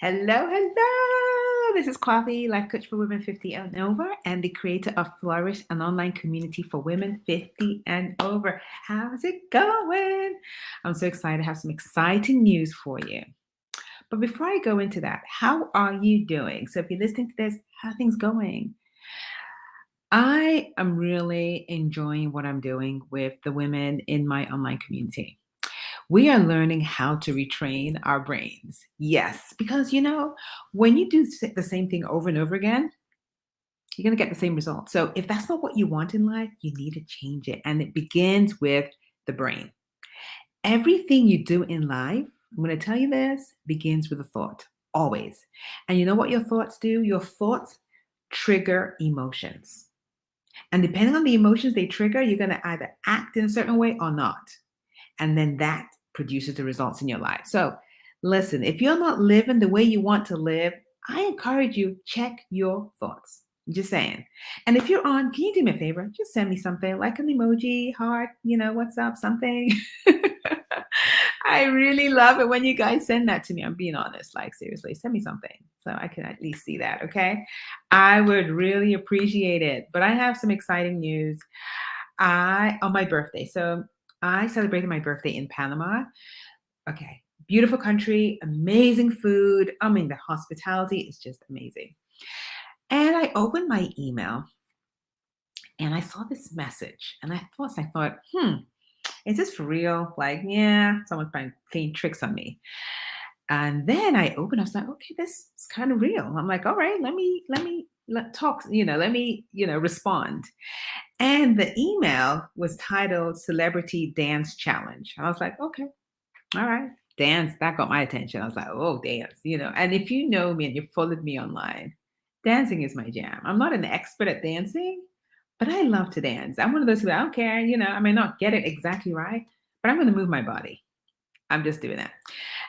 Hello, hello. This is Coffee, life coach for women 50 and over, and the creator of Flourish, an online community for women 50 and over. How's it going? I'm so excited to have some exciting news for you. But before I go into that, how are you doing? So if you're listening to this, how are things going? I am really enjoying what I'm doing with the women in my online community. We are learning how to retrain our brains. Yes, because when you do the same thing over and over again, you're going to get the same result. So if that's not what you want in life, you need to change it. And it begins with the brain. Everything you do in life, I'm going to tell you this, begins with a thought, always. And you know what your thoughts do? Your thoughts trigger emotions. And depending on the emotions they trigger, you're going to either act in a certain way or not. And then that produces the results in your life. So listen, if you're not living the way you want to live, I encourage you, check your thoughts. Just saying. And if you're on, can you do me a favor? Just send me something like an emoji, heart, what's up, something. I really love it when you guys send that to me. I'm being honest. Like, seriously, send me something so I can at least see that. Okay. I would really appreciate it. But I have some exciting news. On my birthday. So I celebrated my birthday in Panama. Okay. Beautiful country, amazing food. I mean, the hospitality is just amazing. And I opened my email and I saw this message and I thought, is this for real? Like, yeah, someone's playing tricks on me. And then I opened, I was like, okay, this is kind of real. I'm like, all right, let talk, let me, respond. And the email was titled Celebrity Dance Challenge. I was like, okay, all right. Dance, that got my attention. I was like, oh, dance. And if you know me and you followed me online, dancing is my jam. I'm not an expert at dancing, but I love to dance. I'm one of those who I don't care, I may not get it exactly right, but I'm going to move my body. I'm just doing that.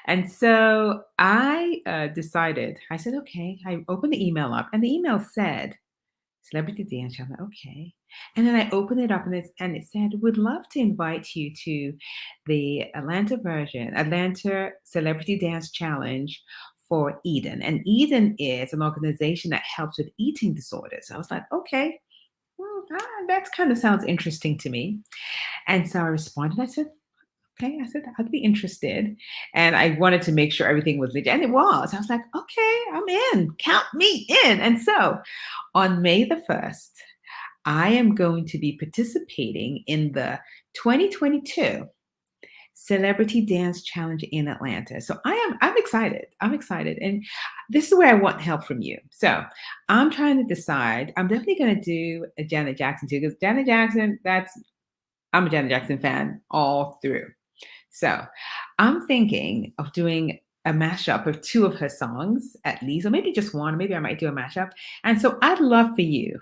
And so I decided, I said, okay, I opened the email up and the email said, Celebrity Dance Challenge. Okay. And then I opened it up and it said, would love to invite you to the Atlanta Celebrity Dance Challenge for Eden. And Eden is an organization that helps with eating disorders. I was like, okay, well, that kind of sounds interesting to me. And so I responded. I said, okay. I said, I'd be interested. And I wanted to make sure everything was legit. And it was. I was like, okay, I'm in. Count me in. And so on May the 1st, I am going to be participating in the 2022 Celebrity Dance Challenge in Atlanta. So I'm excited. I'm excited. And this is where I want help from you. So I'm trying to decide. I'm definitely going to do a Janet Jackson too, because Janet Jackson, I'm a Janet Jackson fan all through. So I'm thinking of doing a mashup of two of her songs at least, or maybe just one. Maybe I might do a mashup. And so I'd love for you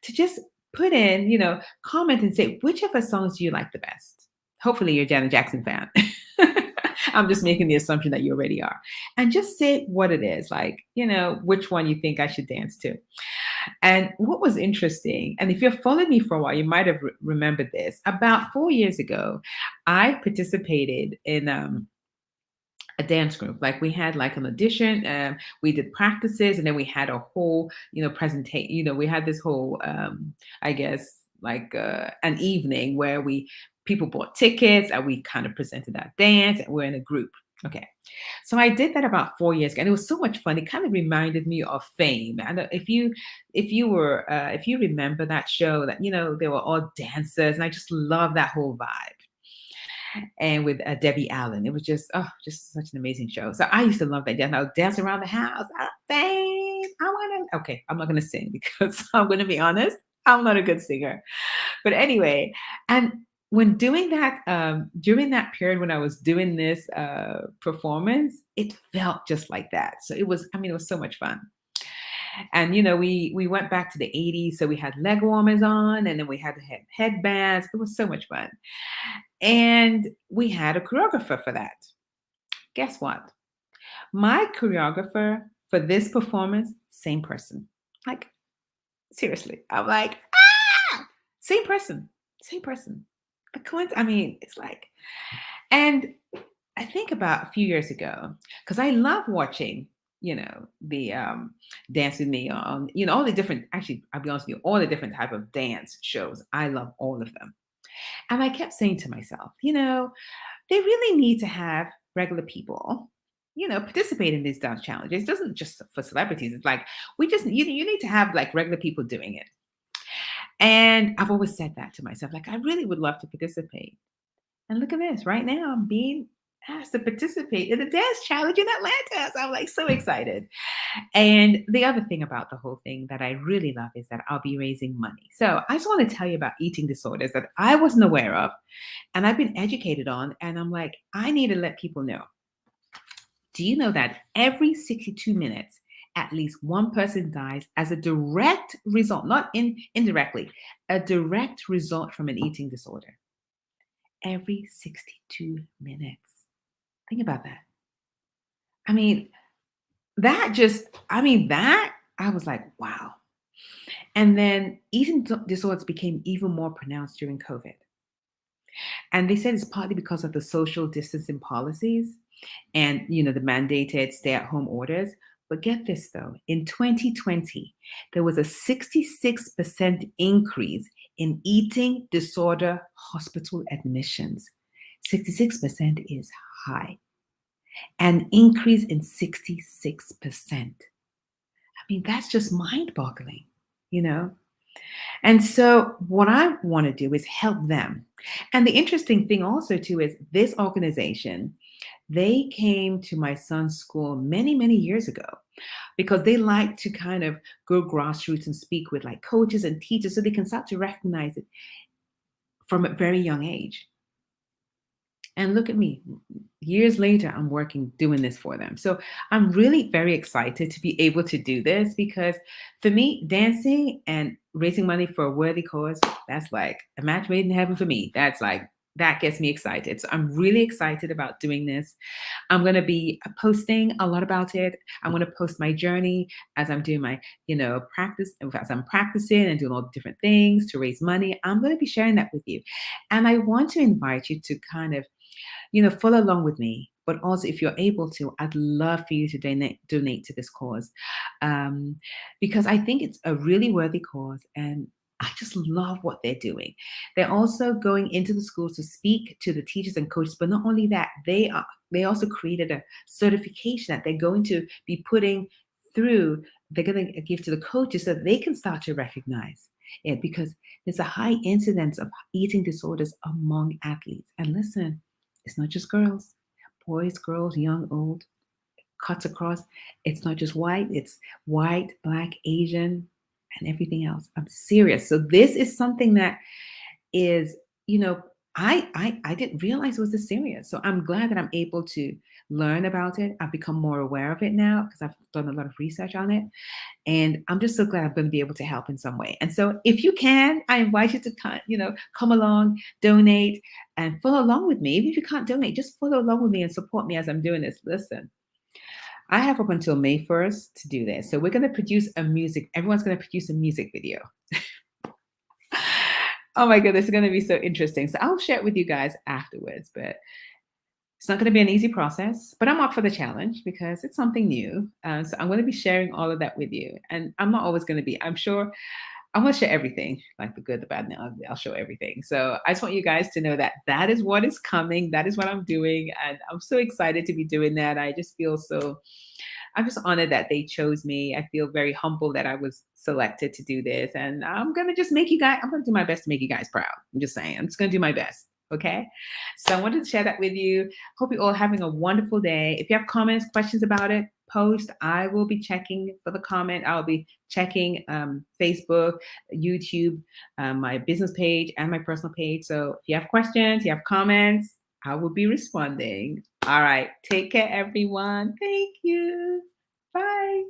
to just put in, comment and say, which of her songs do you like the best? Hopefully you're a Janet Jackson fan. I'm just making the assumption that you already are. And just say what it is, like, which one you think I should dance to. And what was interesting, and if you've followed me for a while, you might have remembered this. About 4 years ago, I participated in a dance group. Like we had like an audition, we did practices, and then we had a whole, presentation. We had this whole, I guess, like an evening where people bought tickets and we kind of presented our dance, and we're in a group. Okay. So I did that about 4 years ago, and it was so much fun. It kind of reminded me of Fame. And if you remember that show, that they were all dancers, and I just love that whole vibe. And with Debbie Allen, it was just such an amazing show. So I used to love that dance. I would dance around the house. Fame. Okay, I'm not gonna sing because I'm gonna be honest, I'm not a good singer. But anyway, and when doing that, during that period when I was doing this performance, it felt just like that. So it was so much fun. And we went back to the 80s, so we had leg warmers on, and then we had to have headbands. It was so much fun. And we had a choreographer for that. Guess what? My choreographer for this performance, same person. Like, seriously. I'm like, same person, same person. It's like, and I think about a few years ago, because I love watching the Dance with Me on, all the different, actually, I'll be honest with you, all the different type of dance shows. I love all of them. And I kept saying to myself, they really need to have regular people, participate in these dance challenges. It doesn't just for celebrities. It's like you need to have like regular people doing it. And I've always said that to myself, like I really would love to participate. And look at this, right now I'm being asked to participate in the dance challenge in Atlanta. So I'm like so excited. And the other thing about the whole thing that I really love is that I'll be raising money. So I just want to tell you about eating disorders that I wasn't aware of and I've been educated on. And I'm like, I need to let people know. Do you know that every 62 minutes, at least one person dies as a direct result, not indirectly, a direct result from an eating disorder? Every 62 minutes. Think about that. I mean, that I was like, wow. And then eating disorders became even more pronounced during COVID. And they said it's partly because of the social distancing policies and the mandated stay-at-home orders. But get this though, in 2020, there was a 66% increase in eating disorder hospital admissions. 66% is high. An increase in 66%. I mean, that's just mind-boggling, you know? And so what I want to do is help them. And the interesting thing also too is this organization, they came to my son's school many, many years ago because they like to kind of go grassroots and speak with like coaches and teachers so they can start to recognize it from a very young age. And look at me, years later, I'm doing this for them. So I'm really very excited to be able to do this because for me, dancing and raising money for a worthy cause, that's like a match made in heaven for me. That gets me excited. So I'm really excited about doing this. I'm going to be posting a lot about it. I'm going to post my journey as I'm doing my, practice, as I'm practicing and doing all the different things to raise money. I'm going to be sharing that with you. And I want to invite you to kind of follow along with me. But also, if you're able to, I'd love for you to donate to this cause because I think it's a really worthy cause. And I just love what they're doing. They're also going into the schools to speak to the teachers and coaches. But not only that, they also created a certification that they're going to be putting through. They're going to give to the coaches so that they can start to recognize it because there's a high incidence of eating disorders among athletes. And listen, it's not just girls, boys, girls, young, old, cuts across. It's not just white, it's white, black, Asian, and everything else. I'm serious. So this is something that is, I didn't realize it was this serious. So I'm glad that I'm able to learn about it. I've become more aware of it now because I've done a lot of research on it. And I'm just so glad I'm going to be able to help in some way. And so if you can, I invite you to come along, donate, and follow along with me. Even if you can't donate, just follow along with me and support me as I'm doing this. Listen, I have up until May 1st to do this. So we're going to produce everyone's going to produce a music video. Oh my goodness, it's going to be so interesting. So I'll share it with you guys afterwards, but it's not going to be an easy process, but I'm up for the challenge because it's something new. So I'm going to be sharing all of that with you. And I'm not always going to be, I'm sure I'm going to share everything, like the good, the bad, and the ugly. I'll show everything. So I just want you guys to know that that is what is coming. That is what I'm doing. And I'm so excited to be doing that. I'm just honored that they chose me. I feel very humble that I was selected to do this. And I'm going to just I'm going to do my best to make you guys proud. I'm just saying, I'm just going to do my best. Okay. So I wanted to share that with you. Hope you're all having a wonderful day. If you have comments, questions about it, post. I will be checking for the comment. I'll be checking Facebook, YouTube, my business page, and my personal page. So if you have questions, you have comments, I will be responding. All right. Take care, everyone. Thank you. Bye.